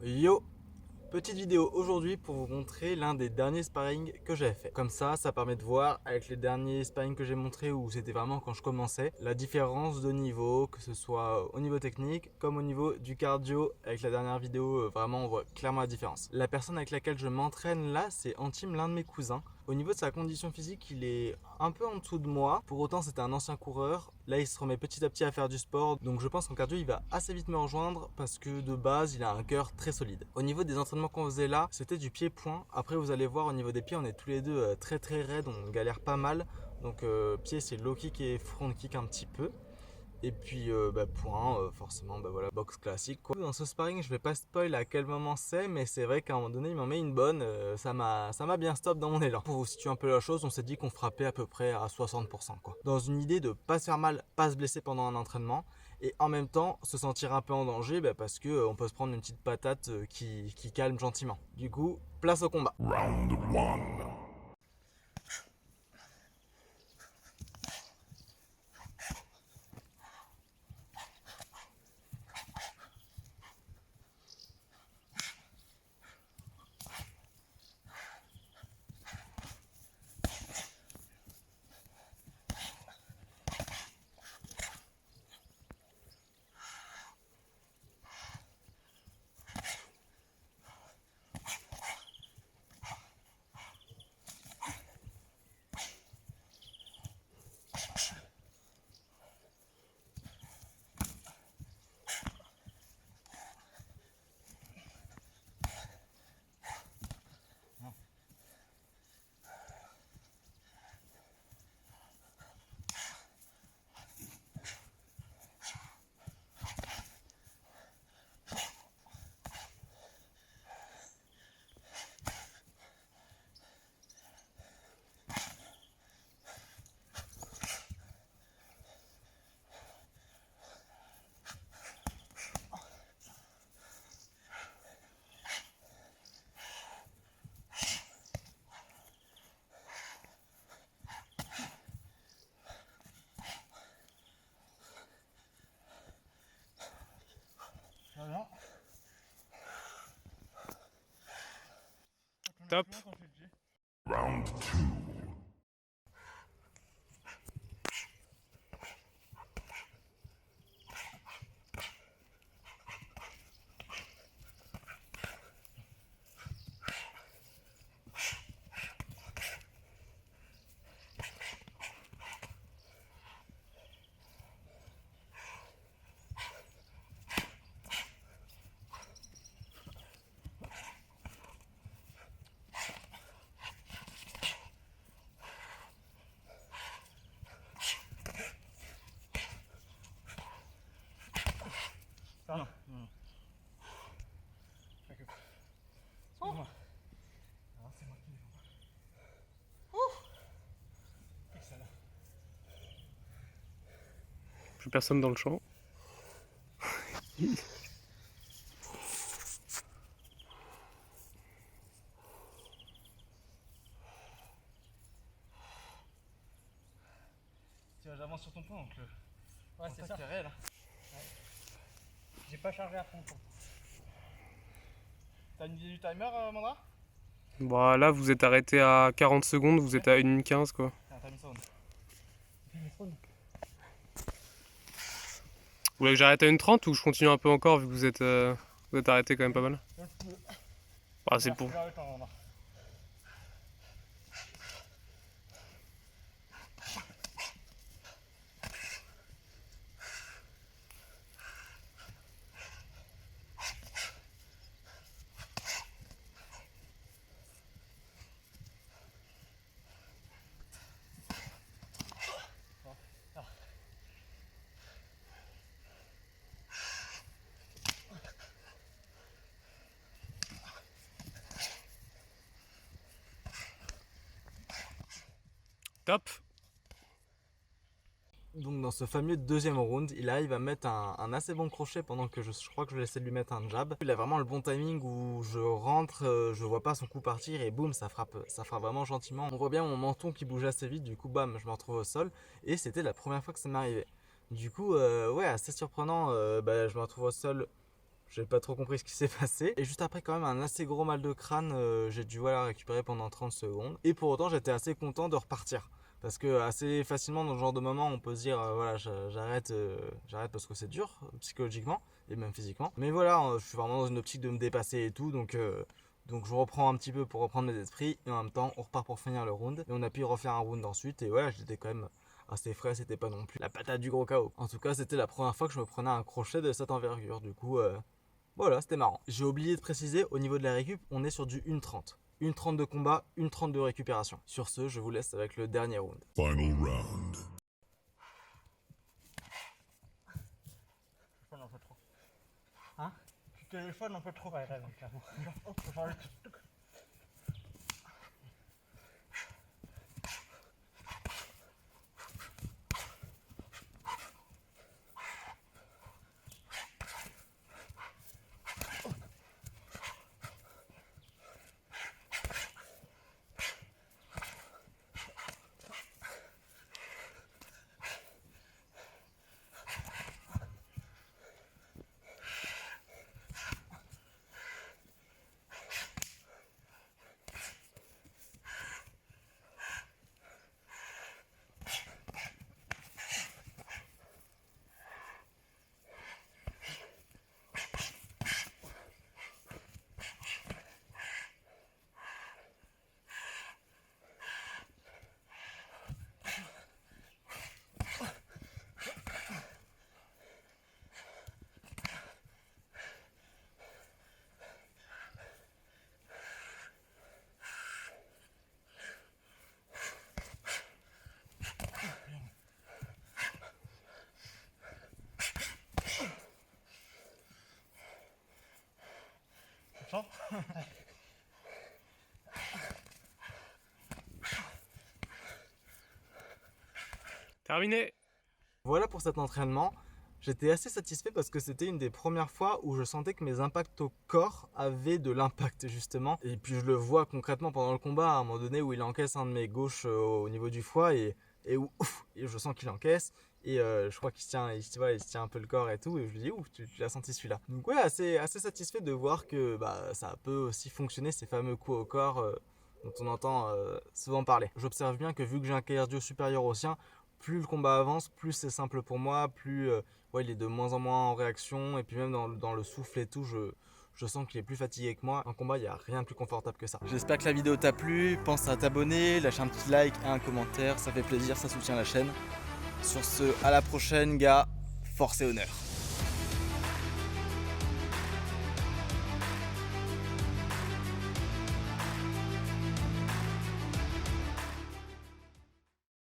Yo! Petite vidéo aujourd'hui pour vous montrer l'un des derniers sparring que j'avais fait. Comme ça permet de voir avec les derniers sparring que j'ai montrés où c'était vraiment quand je commençais, la différence de niveau, que ce soit au niveau technique comme au niveau du cardio. Avec la dernière vidéo, vraiment on voit clairement la différence. La personne avec laquelle je m'entraîne là, c'est Antime, l'un de mes cousins. Au niveau de sa condition physique, il est un peu en dessous de moi. Pour autant, c'était un ancien coureur. Là, il se remet petit à petit à faire du sport. Donc je pense qu'en cardio, il va assez vite me rejoindre parce que de base, il a un cœur très solide. Au niveau des entraînements qu'on faisait là, c'était du pied-point. Après, vous allez voir, au niveau des pieds, on est tous les deux très raides. On galère pas mal. Donc pied, c'est low kick et front kick un petit peu. Et puis point, forcément, voilà, boxe classique quoi. Dans ce sparring, je vais pas spoil à quel moment c'est, mais c'est vrai qu'à un moment donné, il m'en met une bonne, ça m'a bien stop dans mon élan. Pour vous situer un peu la chose, on s'est dit qu'on frappait à peu près à 60% quoi. Dans une idée de pas se faire mal, pas se blesser pendant un entraînement, et en même temps se sentir un peu en danger parce que on peut se prendre une petite patate qui calme gentiment. Du coup, place au combat. Round one. Top. Round two. Pardon. Excuse-moi. Alors, c'est moi qui l'ai pas. Ça là. Plus personne dans le champ. Tiens, j'avance sur ton point donc Ouais, c'est ça qui est réel. j'ai pas chargé à fond. T'as une idée du timer, Mandra? Bon, là, vous êtes arrêté à 40 secondes, vous êtes à 1 minute 15 quoi. Ah, t'as mis ça. Vous voulez que j'arrête à 1 minute 30 ou je continue un peu encore vu que vous êtes arrêté quand même pas mal? Bah, c'est pour. Top. Donc dans ce fameux deuxième round, il arrive à mettre un assez bon crochet pendant que je crois que je vais essayer de lui mettre un jab. Il a vraiment le bon timing où je rentre, je vois pas son coup partir et boum, ça frappe vraiment gentiment. On voit bien mon menton qui bouge assez vite, du coup bam, je me retrouve au sol et c'était la première fois que ça m'arrivait. Du coup, ouais, assez surprenant, je me retrouve au sol j'ai pas trop compris ce qui s'est passé. Et juste après quand même un assez gros mal de crâne, j'ai dû récupérer pendant 30 secondes. Et pour autant j'étais assez content de repartir. Parce que assez facilement dans ce genre de moment on peut se dire voilà j'arrête parce que c'est dur psychologiquement et même physiquement. Mais voilà, je suis vraiment dans une optique de me dépasser et tout, donc je reprends un petit peu pour reprendre mes esprits et en même temps on repart pour finir le round et on a pu refaire un round ensuite et voilà j'étais quand même assez frais, c'était pas non plus la patate du gros KO. En tout cas c'était la première fois que je me prenais un crochet de cette envergure, du coup voilà c'était marrant. J'ai oublié de préciser au niveau de la récup, on est sur du 1:30. 1:30 de combat, 1:30 de récupération. Sur ce, je vous laisse avec le dernier round. Final round. Je téléphone un peu trop. Hein? Tu téléphones un peu trop. Ouais, là, clairement. Hop, faut faire le truc. Ça? Terminé. Voilà pour cet entraînement. J'étais assez satisfait parce que c'était une des premières fois où je sentais que mes impacts au corps avaient de l'impact justement. Et puis je le vois concrètement pendant le combat à un moment donné où il encaisse un de mes gauches au niveau du foie et je sens qu'il encaisse. Et je crois qu'il se tient un peu le corps et tout. Et je lui dis ouf, tu l'as senti celui-là. Donc ouais, assez satisfait de voir que ça peut aussi fonctionner ces fameux coups au corps dont on entend souvent parler. J'observe bien que vu que j'ai un cardio supérieur au sien, plus le combat avance, plus c'est simple pour moi, plus il est de moins en moins en réaction, et puis même dans le souffle et tout, je sens qu'il est plus fatigué que moi. En combat, il n'y a rien de plus confortable que ça. J'espère que la vidéo t'a plu, pense à t'abonner, lâcher un petit like et un commentaire, ça fait plaisir, ça soutient la chaîne. Sur ce, à la prochaine gars, force et honneur.